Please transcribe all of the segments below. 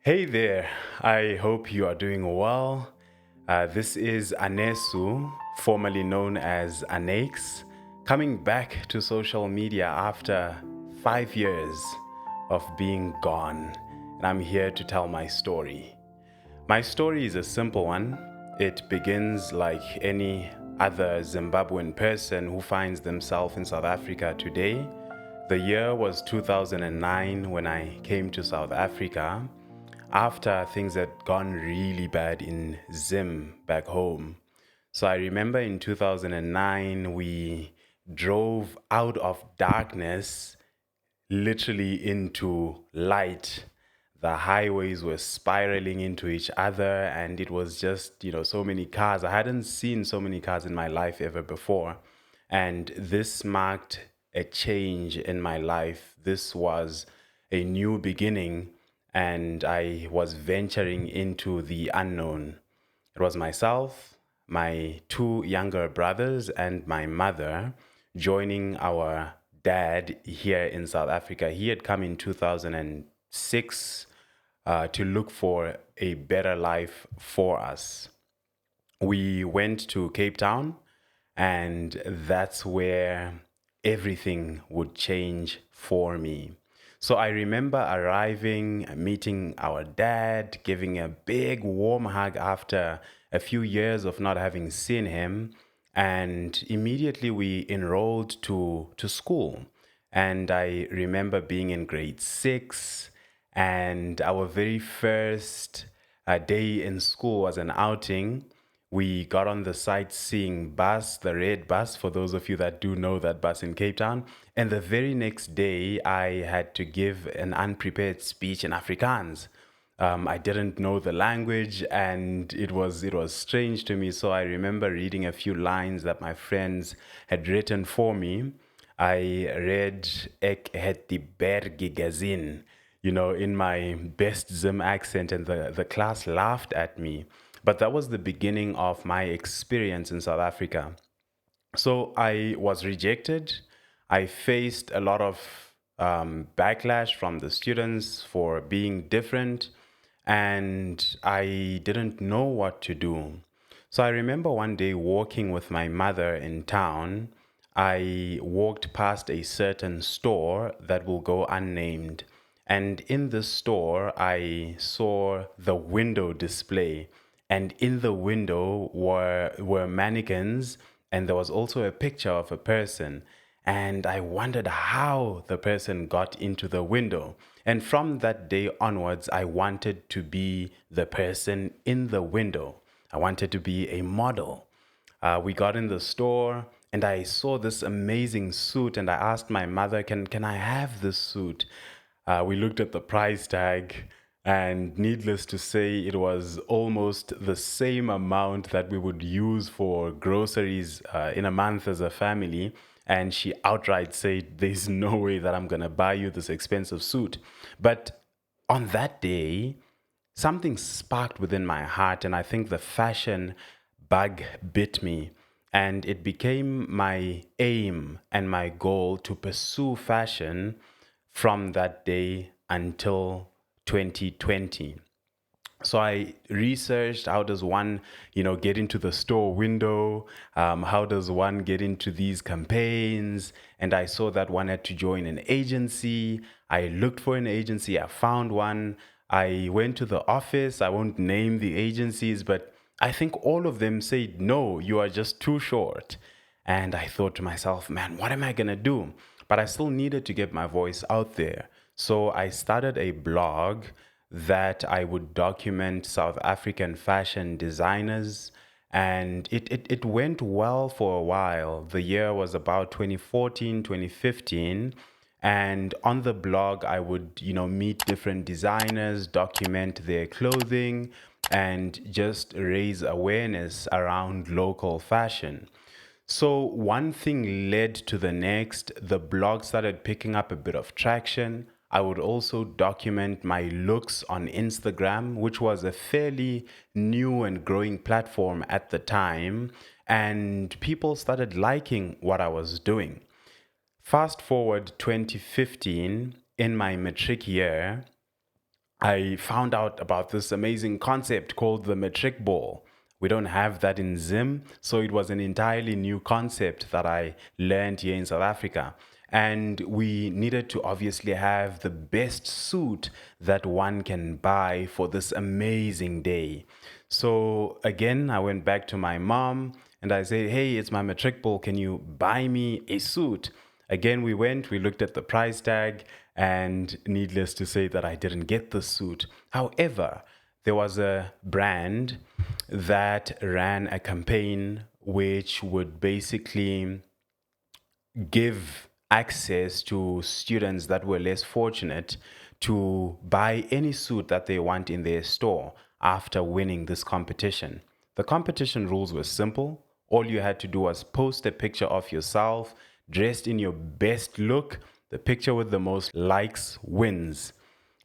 Hey there, I hope you are doing well. This is Anesu, formerly known as Anex, coming back to social media after 5 years of being gone. And I'm here to tell my story. My story is a simple one. It begins like any other Zimbabwean person who finds themselves in South Africa today. The year was 2009 when I came to South Africa after things had gone really bad in Zim back home. So I remember in 2009, we drove out of darkness literally into light. The highways were spiraling into each other, and it was just, so many cars. I hadn't seen so many cars in my life ever before. And this marked a change in my life. This was a new beginning, and I was venturing into the unknown. It was myself, my two younger brothers, and my mother joining our dad here in South Africa. He had come in 2006 to look for a better life for us. We went to Cape Town, and that's where everything would change for me. So I remember arriving, meeting our dad, giving a big warm hug after a few years of not having seen him. And immediately we enrolled to school. And I remember being in grade six, and our very first day in school was an outing. We got on the sightseeing bus, the red bus, for those of you that do know that bus in Cape Town. And the very next day, I had to give an unprepared speech in Afrikaans. I didn't know the language, and it was strange to me. So I remember reading a few lines that my friends had written for me. I read Ek het die berge gezien, in my best Zim accent, and the class laughed at me. But that was the beginning of my experience in South Africa. So I was rejected. I faced a lot of backlash from the students for being different, and I didn't know what to do. So I remember one day walking with my mother in town. I walked past a certain store that will go unnamed. And in the store, I saw the window display. And in the window were mannequins, and there was also a picture of a person. And I wondered how the person got into the window. And from that day onwards, I wanted to be the person in the window. I wanted to be a model. We got in the store, and I saw this amazing suit, and I asked my mother, can I have this suit? We looked at the price tag, and needless to say, it was almost the same amount that we would use for groceries in a month as a family. And she outright said, "There's no way that I'm going to buy you this expensive suit." But on that day, something sparked within my heart, and I think the fashion bug bit me. And it became my aim and my goal to pursue fashion from that day until 2020. So I researched, how does one, get into the store window? How does one get into these campaigns? And I saw that one had to join an agency. I looked for an agency. I found one. I went to the office. I won't name the agencies, but I think all of them said, "No, you are just too short." And I thought to myself, man, what am I going to do? But I still needed to get my voice out there. So I started a blog that I would document South African fashion designers. And it went well for a while. The year was about 2014, 2015. And on the blog, I would, meet different designers, document their clothing, and just raise awareness around local fashion. So one thing led to the next. The blog started picking up a bit of traction. I would also document my looks on Instagram, which was a fairly new and growing platform at the time. And people started liking what I was doing. Fast forward 2015, in my matric year, I found out about this amazing concept called the metric ball. We don't have that in Zim, so it was an entirely new concept that I learned here in South Africa. And we needed to obviously have the best suit that one can buy for this amazing day. So again, I went back to my mom and I said, "Hey, it's my metric ball. Can you buy me a suit?" Again, we looked at the price tag, and needless to say that I didn't get the suit. However, there was a brand that ran a campaign which would basically give access to students that were less fortunate to buy any suit that they want in their store after winning this competition. The competition rules were simple. All you had to do was post a picture of yourself dressed in your best look. The picture with the most likes wins.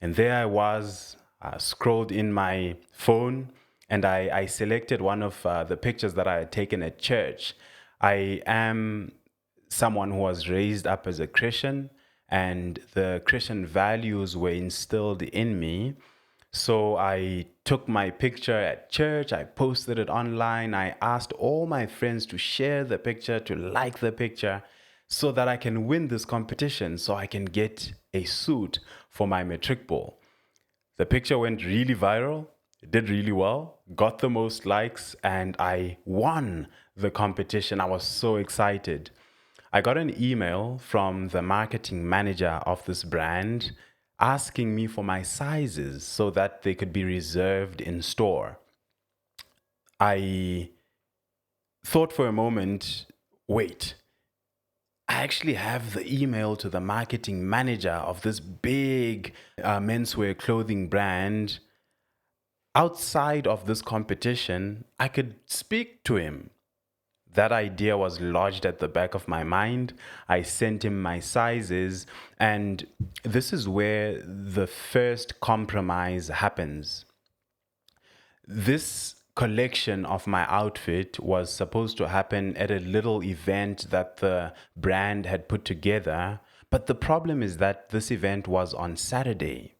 And there I was, scrolled in my phone, and I selected one of the pictures that I had taken at church. I am someone who was raised up as a Christian, and the Christian values were instilled in me. So I took my picture at church, I posted it online, I asked all my friends to share the picture, to like the picture, so that I can win this competition, so I can get a suit for my matric ball. The picture went really viral, it did really well, got the most likes, and I won the competition. I was so excited. I got an email from the marketing manager of this brand asking me for my sizes so that they could be reserved in store. I thought for a moment, wait, I actually have the email to the marketing manager of this big menswear clothing brand. Outside of this competition, I could speak to him. That idea was lodged at the back of my mind. I sent him my sizes, and this is where the first compromise happens. This collection of my outfit was supposed to happen at a little event that the brand had put together, but the problem is that this event was on Saturday.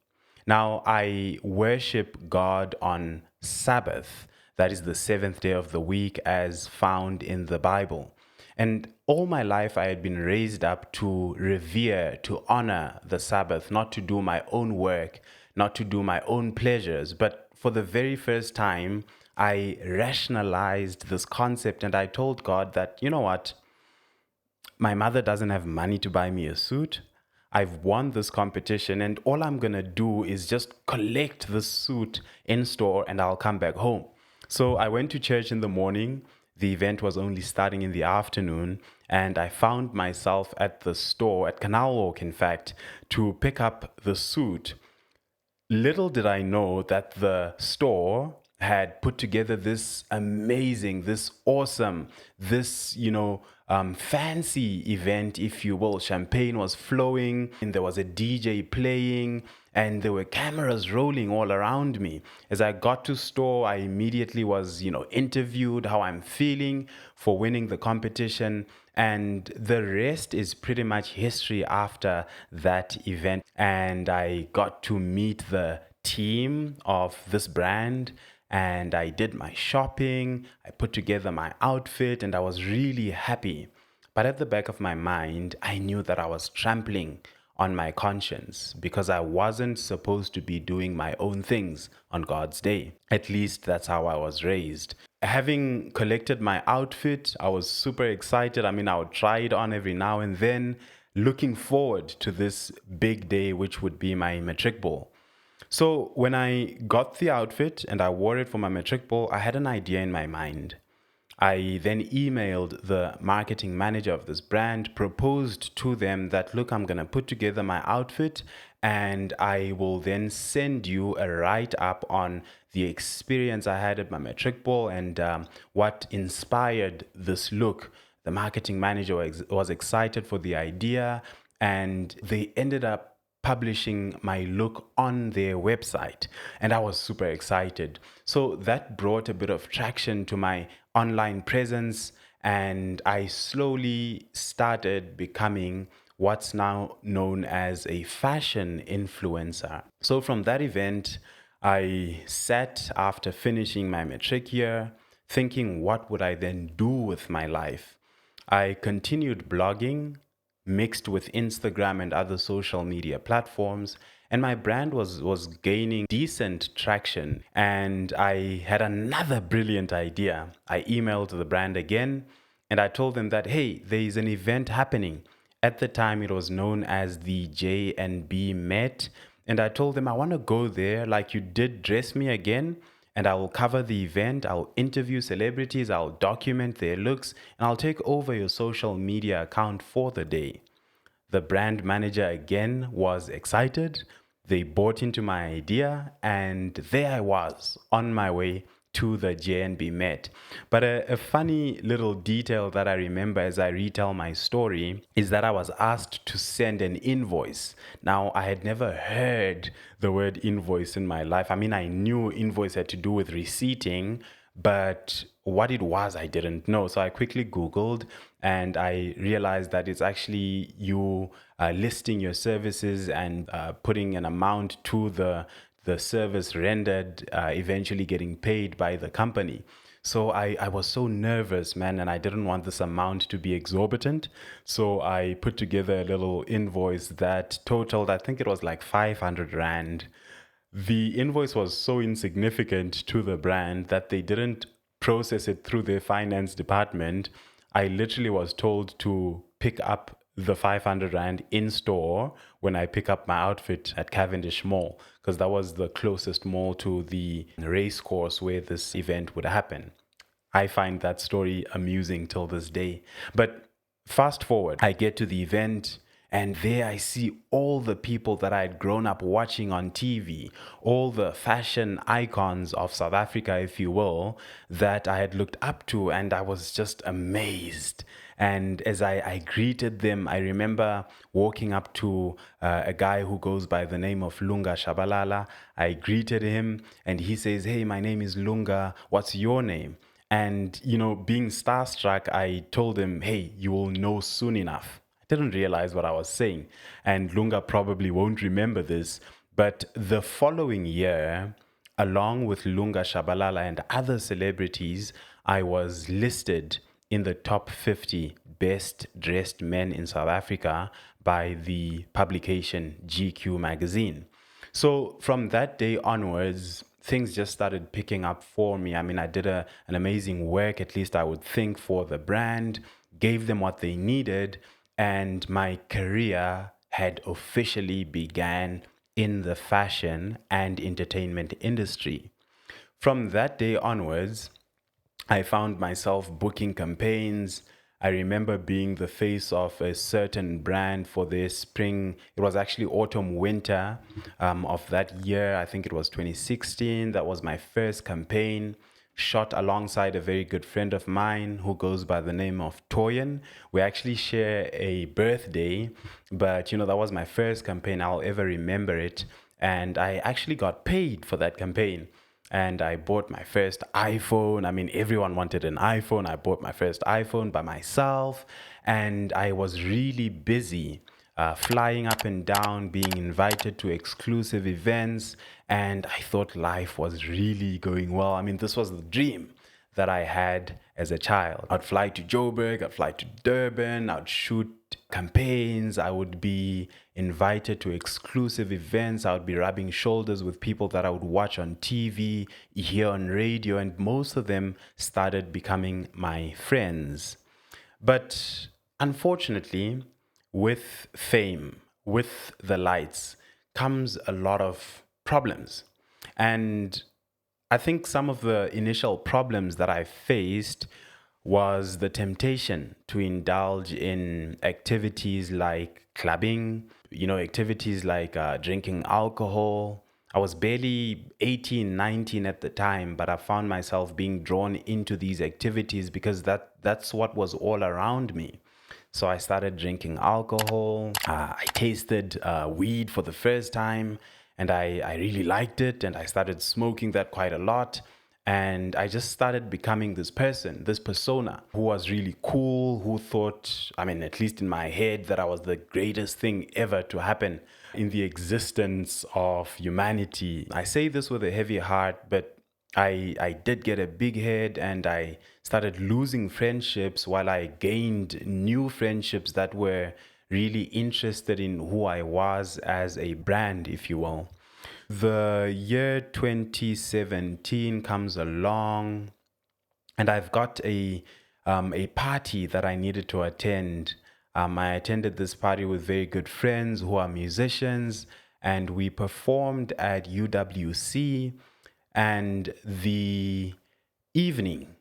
Now, I worship God on Sabbath, that is the seventh day of the week, as found in the Bible. And all my life, I had been raised up to revere, to honor the Sabbath, not to do my own work, not to do my own pleasures. But for the very first time, I rationalized this concept and I told God that, you know what? My mother doesn't have money to buy me a suit. I've won this competition, and all I'm gonna do is just collect the suit in store and I'll come back home. So I went to church in the morning. The event was only starting in the afternoon, and I found myself at the store, at Canal Walk, in fact, to pick up the suit. Little did I know that the store had put together this amazing, this awesome, this, fancy event, if you will. Champagne was flowing, and there was a DJ playing, and there were cameras rolling all around me. As I got to store, I immediately was, interviewed how I'm feeling for winning the competition. And the rest is pretty much history after that event. And I got to meet the team of this brand, and I did my shopping. I put together my outfit, and I was really happy. But at the back of my mind, I knew that I was trampling on my conscience because I wasn't supposed to be doing my own things on God's day. At least that's how I was raised. Having collected my outfit, I was super excited. I mean, I would try it on every now and then, looking forward to this big day, which would be my matric ball. So when I got the outfit and I wore it for my matric ball, I had an idea in my mind. I then emailed the marketing manager of this brand, proposed to them that, look, I'm going to put together my outfit and I will then send you a write up on the experience I had at my matric ball and what inspired this look. The marketing manager was excited for the idea, and they ended up publishing my look on their website, and I was super excited. So that brought a bit of traction to my online presence, and I slowly started becoming what's now known as a fashion influencer. So from that event, I sat after finishing my matric year, thinking, what would I then do with my life? I continued blogging, mixed with Instagram and other social media platforms, and my brand was gaining decent traction. And I had another brilliant idea. I emailed the brand again and I told them that, hey, there is an event happening. At the time, it was known as the J&B Met. And I told them, I want to go there like you did dress me again. And I will cover the event. I'll interview celebrities. I'll document their looks. And I'll take over your social media account for the day. The brand manager again was excited. They bought into my idea, and there I was on my way to the JNB Met. But a funny little detail that I remember as I retell my story is that I was asked to send an invoice. Now, I had never heard the word invoice in my life. I mean, I knew invoice had to do with receipting, but what it was, I didn't know. So I quickly Googled and I realized that it's actually you listing your services and putting an amount to the service rendered, eventually getting paid by the company. So I was so nervous, man, and I didn't want this amount to be exorbitant. So I put together a little invoice that totaled, I think it was like 500 Rand. The invoice was so insignificant to the brand that they didn't process it through their finance department. I literally was told to pick up the 500 Rand in store when I pick up my outfit at Cavendish Mall, because that was the closest mall to the race course where this event would happen. I find that story amusing till this day. But fast forward, I get to the event. And there I see all the people that I had grown up watching on TV, all the fashion icons of South Africa, if you will, that I had looked up to, and I was just amazed. And as I greeted them, I remember walking up to a guy who goes by the name of Lunga Shabalala. I greeted him, and he says, "Hey, my name is Lunga. What's your name?" And, being starstruck, I told him, "Hey, you will know soon enough." Didn't realize what I was saying. And Lunga probably won't remember this, but the following year, along with Lunga Shabalala and other celebrities, I was listed in the top 50 best dressed men in South Africa by the publication GQ magazine. So from that day onwards, things just started picking up for me. I mean, I did an amazing work, at least I would think, for the brand, gave them what they needed, and my career had officially began in the fashion and entertainment industry. From that day onwards, I found myself booking campaigns. I remember being the face of a certain brand for their spring. It was actually autumn winter of that year. I think it was 2016. That was my first campaign. Shot alongside a very good friend of mine who goes by the name of Toyin. We actually share a birthday, but that was my first campaign. I'll ever remember it. And I actually got paid for that campaign. And I bought my first iPhone. I mean, everyone wanted an iPhone. I bought my first iPhone by myself. And I was really busy flying up and down, being invited to exclusive events. And I thought life was really going well. I mean, this was the dream that I had as a child. I'd fly to Joburg, I'd fly to Durban, I'd shoot campaigns, I would be invited to exclusive events, I would be rubbing shoulders with people that I would watch on TV, hear on radio, and most of them started becoming my friends. But unfortunately, with fame, with the lights, comes a lot of problems. And I think some of the initial problems that I faced was the temptation to indulge in activities like clubbing, activities like drinking alcohol. I was barely 18, 19 at the time, but I found myself being drawn into these activities because that's what was all around me. So I started drinking alcohol. I tasted weed for the first time, and I really liked it. And I started smoking that quite a lot. And I just started becoming this person, this persona who was really cool, who thought, I mean, at least in my head, that I was the greatest thing ever to happen in the existence of humanity. I say this with a heavy heart, but I did get a big head and I started losing friendships while I gained new friendships that were really interested in who I was as a brand, if you will. The year 2017 comes along, and I've got a party that I needed to attend. I attended this party with very good friends who are musicians, and we performed at UWC. And the evening,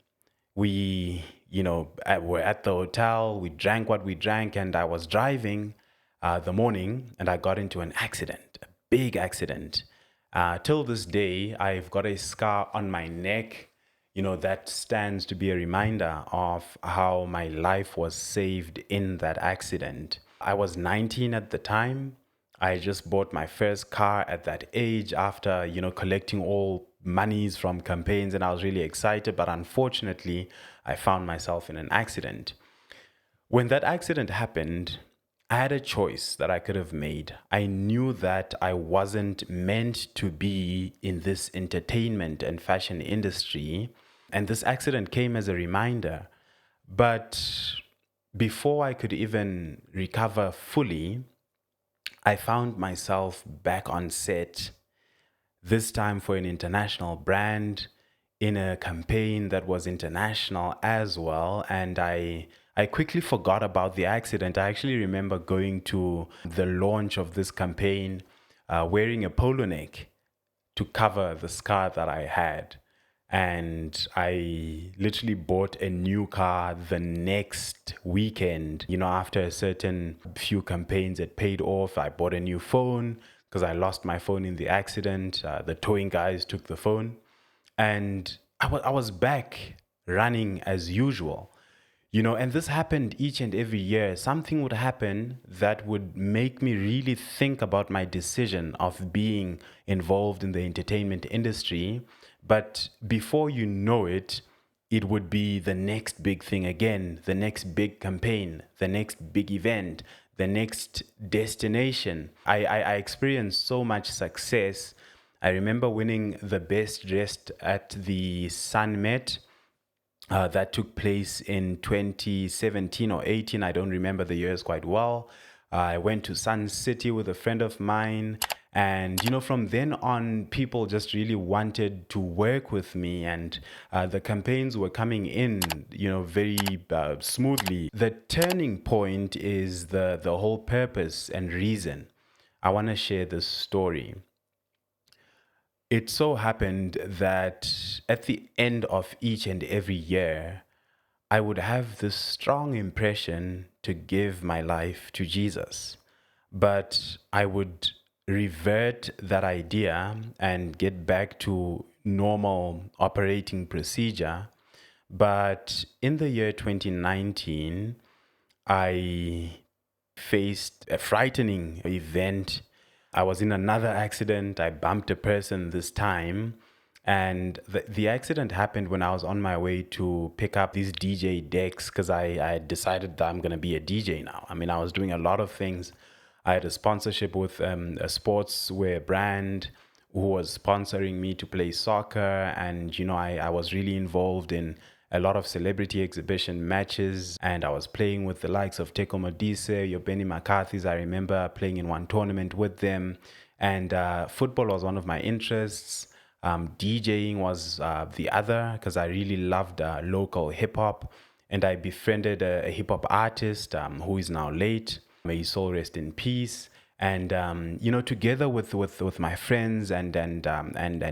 we, were at the hotel, we drank what we drank, and I was driving the morning, and I got into an accident, a big accident. Till this day, I've got a scar on my neck, that stands to be a reminder of how my life was saved in that accident. I was 19 at the time. I just bought my first car at that age after, collecting all monies from campaigns, and I was really excited. But unfortunately, I found myself in an accident. When that accident happened, I had a choice that I could have made. I knew that I wasn't meant to be in this entertainment and fashion industry. And this accident came as a reminder. But before I could even recover fully, I found myself back on set, this time for an international brand in a campaign that was international as well. And I quickly forgot about the accident. I actually remember going to the launch of this campaign wearing a polo neck to cover the scar that I had. And I literally bought a new car the next weekend. After a certain few campaigns had paid off, I bought a new phone because I lost my phone in the accident. The towing guys took the phone. And I was back running as usual. And this happened each and every year. Something would happen that would make me really think about my decision of being involved in the entertainment industry. But before you know it, it would be the next big thing again, the next big campaign, the next big event, the next destination. I experienced so much success. I remember winning the best dressed at the Sun Met. That took place in 2017 or 18. I don't remember the years quite well. I went to Sun City with a friend of mine. And, from then on, people just really wanted to work with me. And the campaigns were coming in, very smoothly. The turning point is the whole purpose and reason. I want to share this story. It so happened that at the end of each and every year, I would have this strong impression to give my life to Jesus. But I would revert that idea and get back to normal operating procedure. But in the year 2019, I faced a frightening event. I was in another accident. I bumped a person this time. And the accident happened when I was on my way to pick up these DJ decks because I had decided that I'm going to be a DJ now. I mean, I was doing a lot of things. I had a sponsorship with a sportswear brand who was sponsoring me to play soccer. And, I was really involved in a lot of celebrity exhibition matches, and I was playing with the likes of Teko Modise, your Benny McCarthy's. I remember playing in one tournament with them, and football was one of my interests. DJing was the other because I really loved local hip hop, and I befriended a hip hop artist who is now late. May his soul rest in peace. And together with my friends and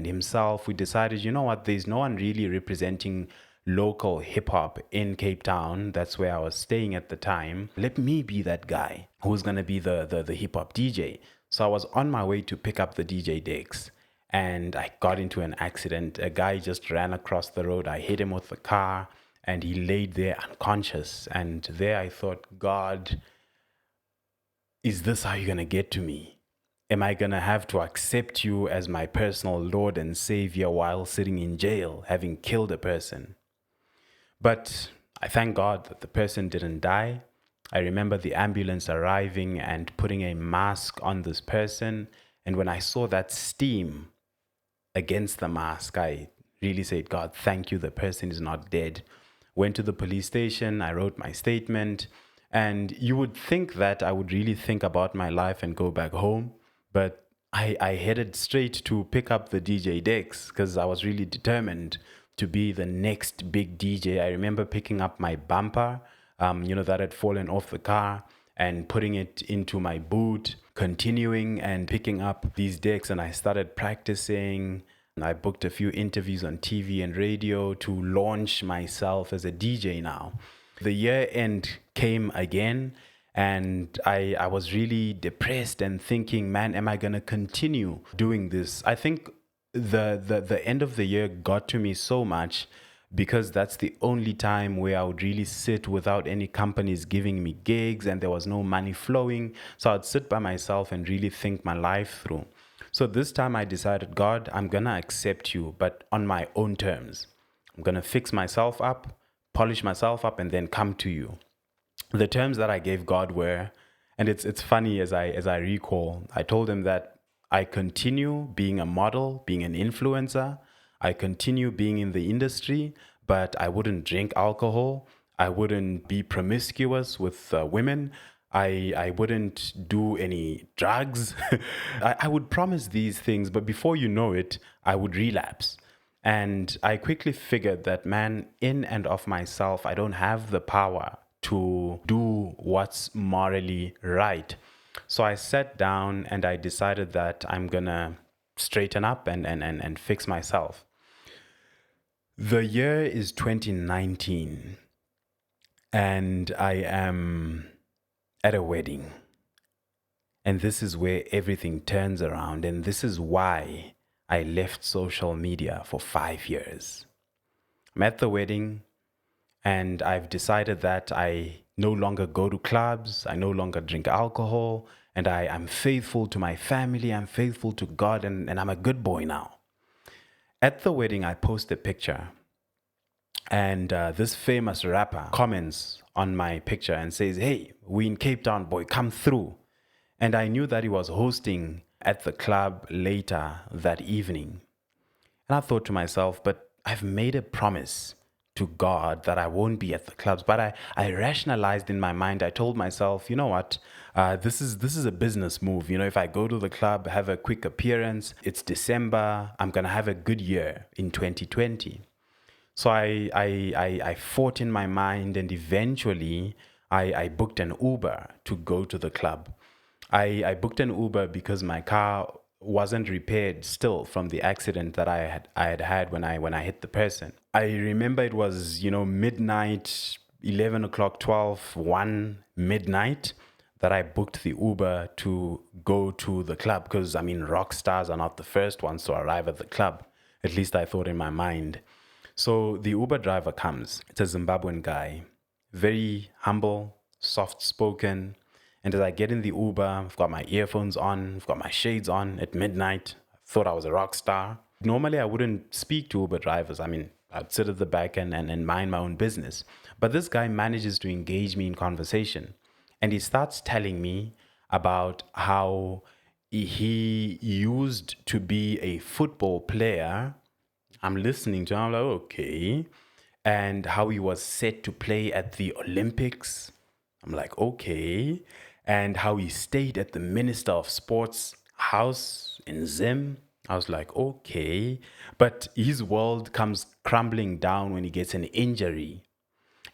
himself, we decided, what, there's no one really representing local hip hop in Cape Town. That's where I was staying at the time. Let me be that guy who's gonna be the hip hop DJ. So I was on my way to pick up the DJ decks, and I got into an accident. A guy just ran across the road. I hit him with the car, and he laid there unconscious. And there I thought, God, is this how you're gonna get to me? Am I going to have to accept you as my personal Lord and Savior while sitting in jail, having killed a person? But I thank God that the person didn't die. I remember the ambulance arriving and putting a mask on this person. And when I saw that steam against the mask, I really said, God, thank you, the person is not dead. Went to the police station, I wrote my statement, and you would think that I would really think about my life and go back home, but I headed straight to pick up the DJ decks because I was really determined to be the next big DJ. I remember picking up my bumper, that had fallen off the car, and putting it into my boot, continuing and picking up these decks. And I started practicing. And I booked a few interviews on TV and radio to launch myself as a DJ now. The year end came again, and I was really depressed and thinking, man, am I going to continue doing this? I think the end of the year got to me so much because that's the only time where I would really sit without any companies giving me gigs and there was no money flowing. So I'd sit by myself and really think my life through. So this time I decided, God, I'm going to accept you, but on my own terms. I'm going to fix myself up, polish myself up, and then come to you. The terms that I gave God were, and it's funny as I recall, I told him that I continue being a model, being an influencer. I continue being in the industry, but I wouldn't drink alcohol. I wouldn't be promiscuous with women. I wouldn't do any drugs. I would promise these things, but before you know it, I would relapse. And I quickly figured that, man, in and of myself, I don't have the power to do what's morally right. So I sat down and I decided that I'm going to straighten up and fix myself. The year is 2019, and I am at a wedding. And this is where everything turns around. And this is why I left social media for 5 years. I'm at the wedding, and I've decided that I no longer go to clubs. I no longer drink alcohol. And I am faithful to my family. I'm faithful to God. And I'm a good boy now. At the wedding, I post a picture. And this famous rapper comments on my picture and says, "Hey, we in Cape Town, boy, come through." And I knew that he was hosting at the club later that evening. And I thought to myself, but I've made a promise to God that I won't be at the clubs. But I rationalized in my mind. I told myself, you know what? This is a business move. You know, if I go to the club, have a quick appearance, it's December, I'm going to have a good year in 2020. So I fought in my mind, and eventually I booked an Uber to go to the club. I booked an Uber because my car wasn't repaired still from the accident that I had when I hit the person. I remember it was, midnight, 11 o'clock, 12, 1 midnight that I booked the Uber to go to the club because, rock stars are not the first ones to arrive at the club. At least I thought in my mind. So the Uber driver comes. It's a Zimbabwean guy, very humble, soft-spoken. And as I get in the Uber, I've got my earphones on, I've got my shades on at midnight. I thought I was a rock star. Normally, I wouldn't speak to Uber drivers. I'd sit at the back and mind my own business. But this guy manages to engage me in conversation. And he starts telling me about how he used to be a football player. I'm listening to him, I'm like, okay. And how he was set to play at the Olympics. I'm like, okay. And how he stayed at the Minister of Sports house in Zim. I was like, okay. But his world comes crumbling down when he gets an injury.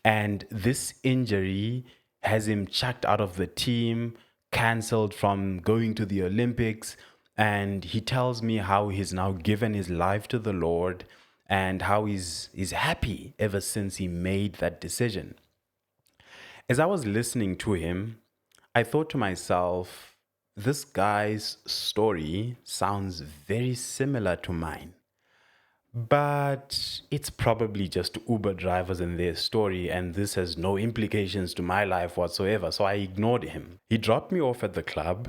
And this injury has him chucked out of the team, cancelled from going to the Olympics. And he tells me how he's now given his life to the Lord and how he's happy ever since he made that decision. As I was listening to him, I thought to myself, this guy's story sounds very similar to mine. But it's probably just Uber drivers and their story, and this has no implications to my life whatsoever. So I ignored him. He dropped me off at the club,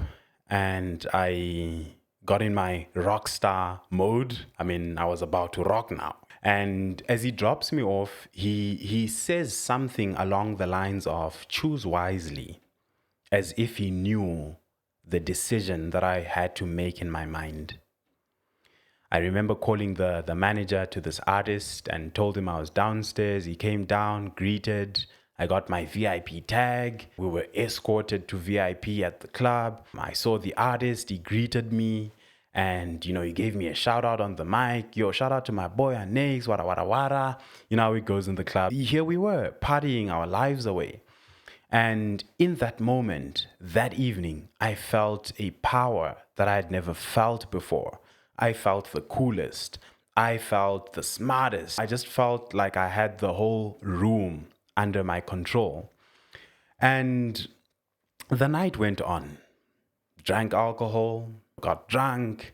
and I got in my rock star mode. I mean, I was about to rock now. And as he drops me off, he says something along the lines of choose wisely, as if he knew the decision that I had to make in my mind. I remember calling the manager to this artist and told him I was downstairs. He came down, greeted. I got my VIP tag. We were escorted to VIP at the club. I saw the artist. He greeted me. And, he gave me a shout out on the mic. Yo, shout out to my boy Anix, wara wara wara. You know how it goes in the club. Here we were, partying our lives away. And in that moment, that evening, I felt a power that I had never felt before. I felt the coolest. I felt the smartest. I just felt like I had the whole room under my control. And the night went on. Drank alcohol, got drunk,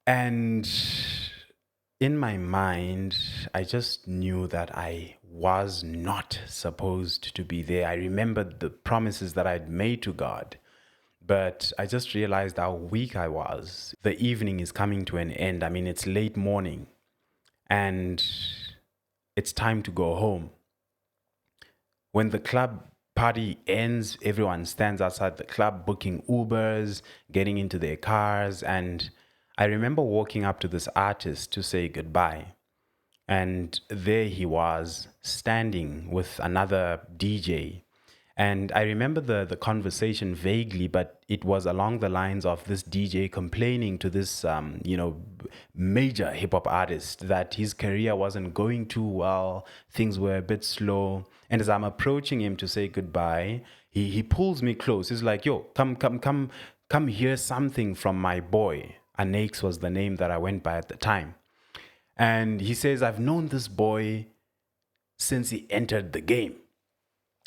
and in my mind, I just knew that I was not supposed to be there. I remembered the promises that I'd made to God, but I just realized how weak I was. The evening is coming to an end. I mean, it's late morning, and it's time to go home. When the club party ends, everyone stands outside the club booking Ubers, getting into their cars, and I remember walking up to this artist to say goodbye. And there he was, standing with another DJ. And I remember the conversation vaguely, but it was along the lines of this DJ complaining to this, major hip hop artist that his career wasn't going too well, things were a bit slow. And as I'm approaching him to say goodbye, he pulls me close. He's like, yo, come hear something from my boy. Anix was the name that I went by at the time. And he says, I've known this boy since he entered the game.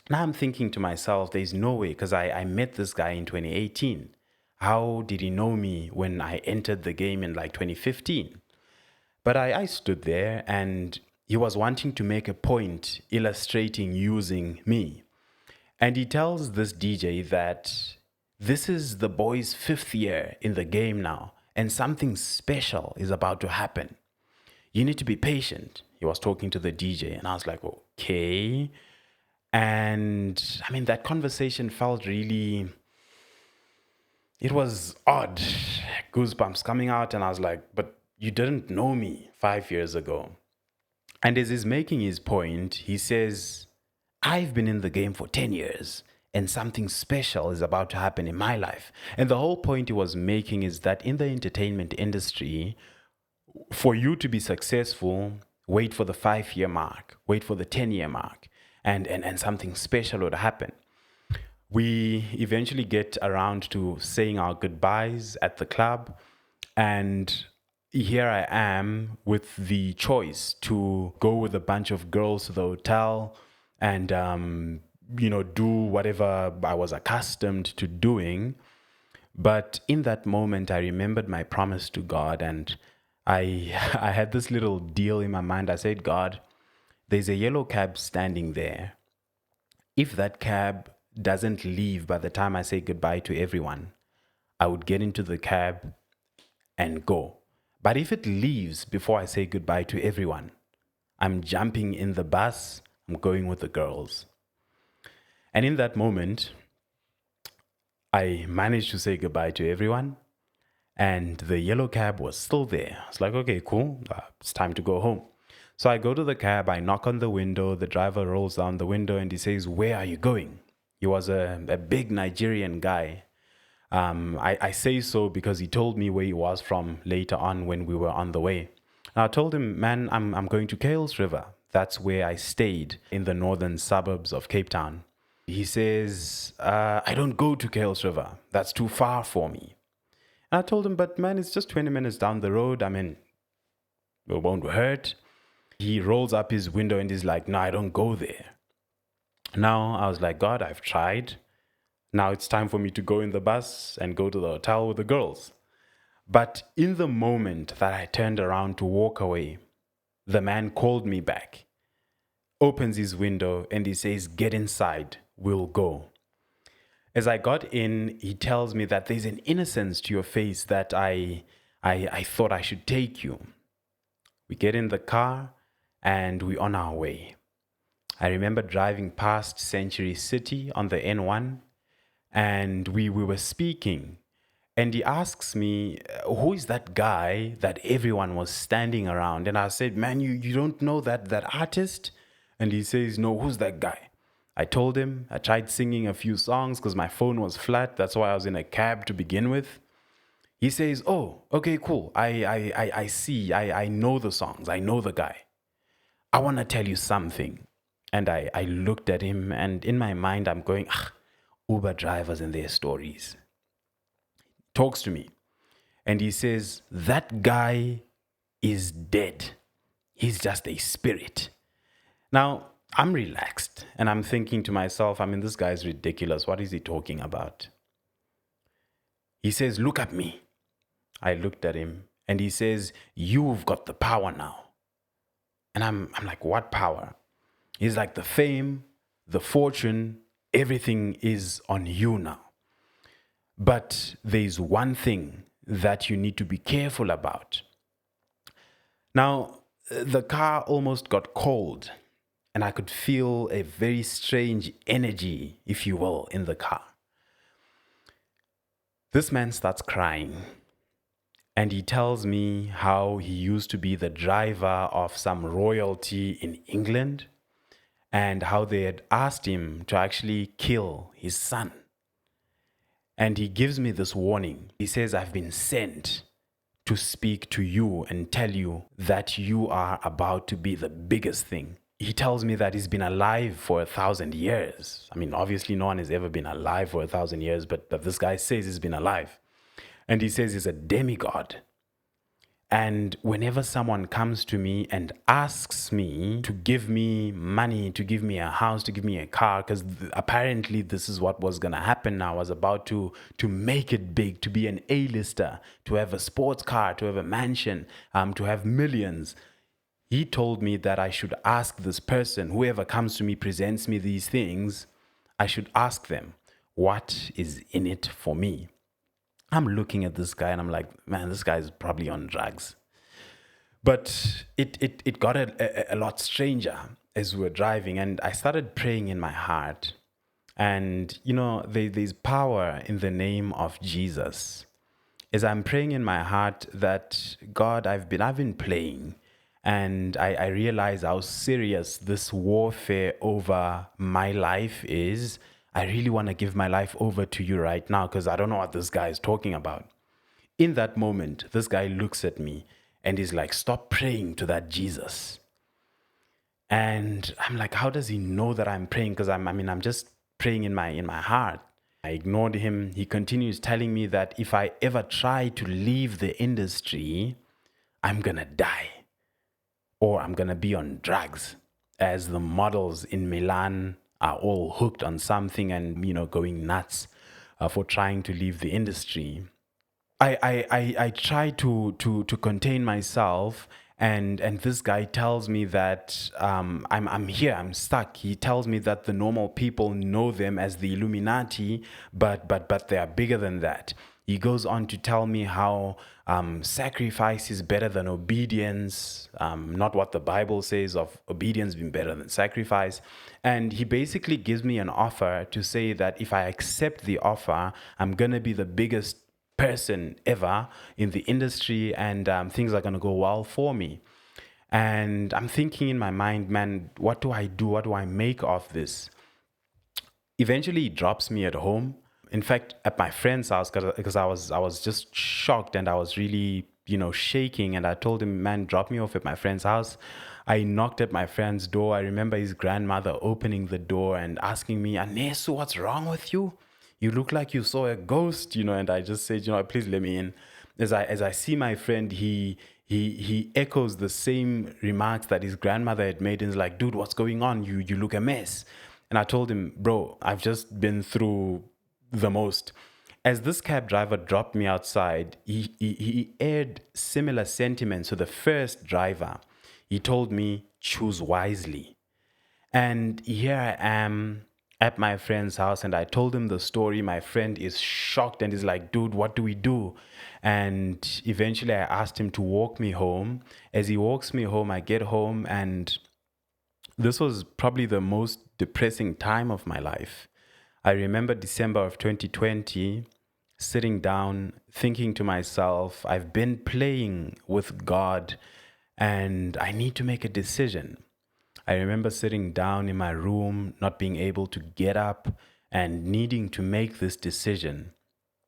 Now I'm thinking to myself, there's no way, because I met this guy in 2018. How did he know me when I entered the game in like 2015? But I stood there and he was wanting to make a point illustrating using me. And he tells this DJ that this is the boy's 5th year in the game now, and something special is about to happen. You need to be patient. He was talking to the DJ, and I was like, okay. And I mean, that conversation felt really, it was odd. Goosebumps coming out, and I was like, but you didn't know me 5 years ago. And as he's making his point, he says, I've been in the game for 10 years and something special is about to happen in my life. And the whole point he was making is that in the entertainment industry, for you to be successful, wait for the 5-year mark, wait for the 10-year mark, and something special would happen. We eventually get around to saying our goodbyes at the club, and here I am with the choice to go with a bunch of girls to the hotel and do whatever I was accustomed to doing. But in that moment, I remembered my promise to God, and I I had this little deal in my mind. I said, God, there's a yellow cab standing there. If that cab doesn't leave by the time I say goodbye to everyone, I would get into the cab and go. But if it leaves before I say goodbye to everyone, I'm jumping in the bus, I'm going with the girls. And in that moment, I managed to say goodbye to everyone, and the yellow cab was still there. It's like, okay, cool, it's time to go home. So I go to the cab, I knock on the window, the driver rolls down the window and he says, where are you going? He was a big Nigerian guy. I say so because he told me where he was from later on when we were on the way. And I told him, man, I'm going to Kales River. That's where I stayed in the northern suburbs of Cape Town. He says, I don't go to Kales River. That's too far for me. And I told him, but man, it's just 20 minutes down the road. I mean, it won't hurt. He rolls up his window and he's like, no, I don't go there. Now I was like, God, I've tried. Now it's time for me to go in the bus and go to the hotel with the girls. But in the moment that I turned around to walk away, the man called me back, opens his window and he says, get inside, we'll go. As I got in, he tells me that there's an innocence to your face that I thought I should take you. We get in the car and we're on our way. I remember driving past Century City on the N1, and we were speaking. And he asks me, who is that guy that everyone was standing around? And I said, man, you don't know that artist? And he says, no, who's that guy? I told him. I tried singing a few songs because my phone was flat. That's why I was in a cab to begin with. He says, oh, okay, cool. I see. I know the songs. I know the guy. I want to tell you something. And I looked at him, and in my mind, I'm going, Uber drivers and their stories. Talks to me. And he says, that guy is dead. He's just a spirit. Now, I'm relaxed and I'm thinking to myself, this guy's ridiculous. What is he talking about? He says, look at me. I looked at him and he says, you've got the power now. And I'm like, what power? He's like, the fame, the fortune, everything is on you now. But there's one thing that you need to be careful about. Now, the car almost got cold, and I could feel a very strange energy, if you will, in the car. This man starts crying, and he tells me how he used to be the driver of some royalty in England, and how they had asked him to actually kill his son. And he gives me this warning. He says, I've been sent to speak to you and tell you that you are about to be the biggest thing. He tells me that he's been alive for 1,000 years. Obviously no one has ever been alive for 1,000 years, but this guy says he's been alive. And he says he's a demigod. And whenever someone comes to me and asks me to give me money, to give me a house, to give me a car, because apparently this is what was going to happen now. I was about to make it big, to be an A-lister, to have a sports car, to have a mansion, to have millions. He told me that I should ask this person, whoever comes to me, presents me these things, I should ask them, what is in it for me? I'm looking at this guy and I'm like, man, this guy is probably on drugs. But it got a lot stranger as we were driving, and I started praying in my heart. And, there's power in the name of Jesus. As I'm praying in my heart that, God, I've been playing, and I realize how serious this warfare over my life is. I really want to give my life over to you right now because I don't know what this guy is talking about. In that moment, this guy looks at me and he's like, stop praying to that Jesus. And I'm like, how does he know that I'm praying? Because I'm just praying in my heart. I ignored him. He continues telling me that if I ever try to leave the industry, I'm going to die or I'm going to be on drugs, as the models in Milan are all hooked on something and, going nuts for trying to leave the industry. I try to contain myself, and this guy tells me that I'm here, I'm stuck. He tells me that the normal people know them as the Illuminati, but they are bigger than that. He goes on to tell me how sacrifice is better than obedience, not what the Bible says of obedience being better than sacrifice. And he basically gives me an offer to say that if I accept the offer, I'm going to be the biggest person ever in the industry, and things are going to go well for me. And I'm thinking in my mind, man, what do I do? What do I make of this? Eventually, he drops me at home. In fact, at my friend's house, because I was just shocked and I was really, shaking. And I told him, man, drop me off at my friend's house. I knocked at my friend's door. I remember his grandmother opening the door and asking me, Anesu, what's wrong with you? You look like you saw a ghost, and I just said, please let me in. As I see my friend, he echoes the same remarks that his grandmother had made, and is like, dude, what's going on? You look a mess. And I told him, bro, I've just been through the most. As this cab driver dropped me outside, he aired similar sentiments to the first driver. He told me, choose wisely. And here I am. at my friend's house and I told him the story. My friend is shocked and is like, dude, what do we do? And eventually I asked him to walk me home. As he walks me home, I get home, and this was probably the most depressing time of my life. I remember December of 2020, sitting down, thinking to myself, I've been playing with God and I need to make a decision. I remember sitting down in my room, not being able to get up and needing to make this decision.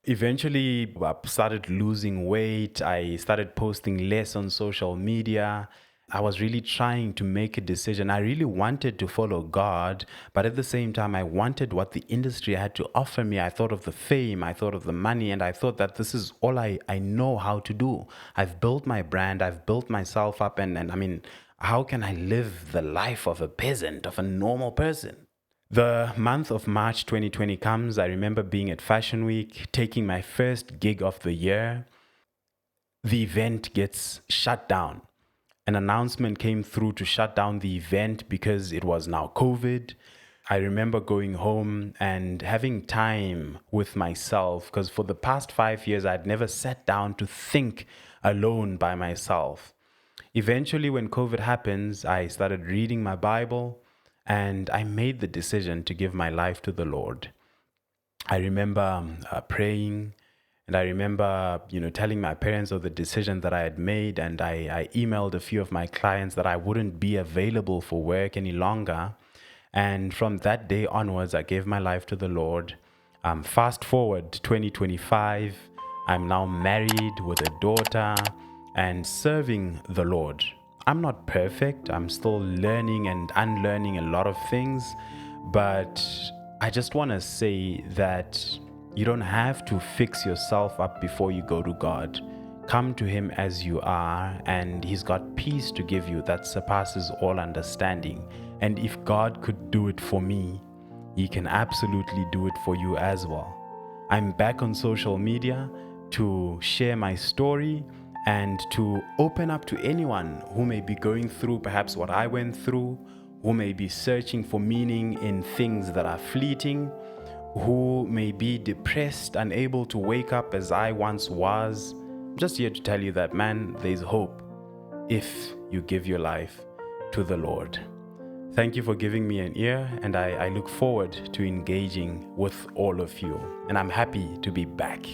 Eventually, I started losing weight. I started posting less on social media. I was really trying to make a decision. I really wanted to follow God, but at the same time, I wanted what the industry had to offer me. I thought of the fame, I thought of the money, and I thought that this is all I know how to do. I've built my brand, I've built myself up, and I mean, how can I live the life of a peasant, of a normal person? The month of March 2020 comes. I remember being at Fashion Week, taking my first gig of the year. The event gets shut down. An announcement came through to shut down the event because it was now COVID. I remember going home and having time with myself because for the past 5 years, I'd never sat down to think alone by myself. Eventually, when COVID happens, I started reading my Bible and I made the decision to give my life to the Lord. I remember praying, and I remember, telling my parents of the decision that I had made, and I emailed a few of my clients that I wouldn't be available for work any longer. And from that day onwards, I gave my life to the Lord. Fast forward 2025, I'm now married with a daughter and serving the Lord. I'm not perfect. I'm still learning and unlearning a lot of things, but I just want to say that you don't have to fix yourself up before you go to God. Come to Him as you are, and He's got peace to give you that surpasses all understanding. And if God could do it for me, He can absolutely do it for you as well. I'm back on social media to share my story and to open up to anyone who may be going through perhaps what I went through, who may be searching for meaning in things that are fleeting, who may be depressed, unable to wake up as I once was. I'm just here to tell you that, man, there's hope if you give your life to the Lord. Thank you for giving me an ear, and I look forward to engaging with all of you. And I'm happy to be back.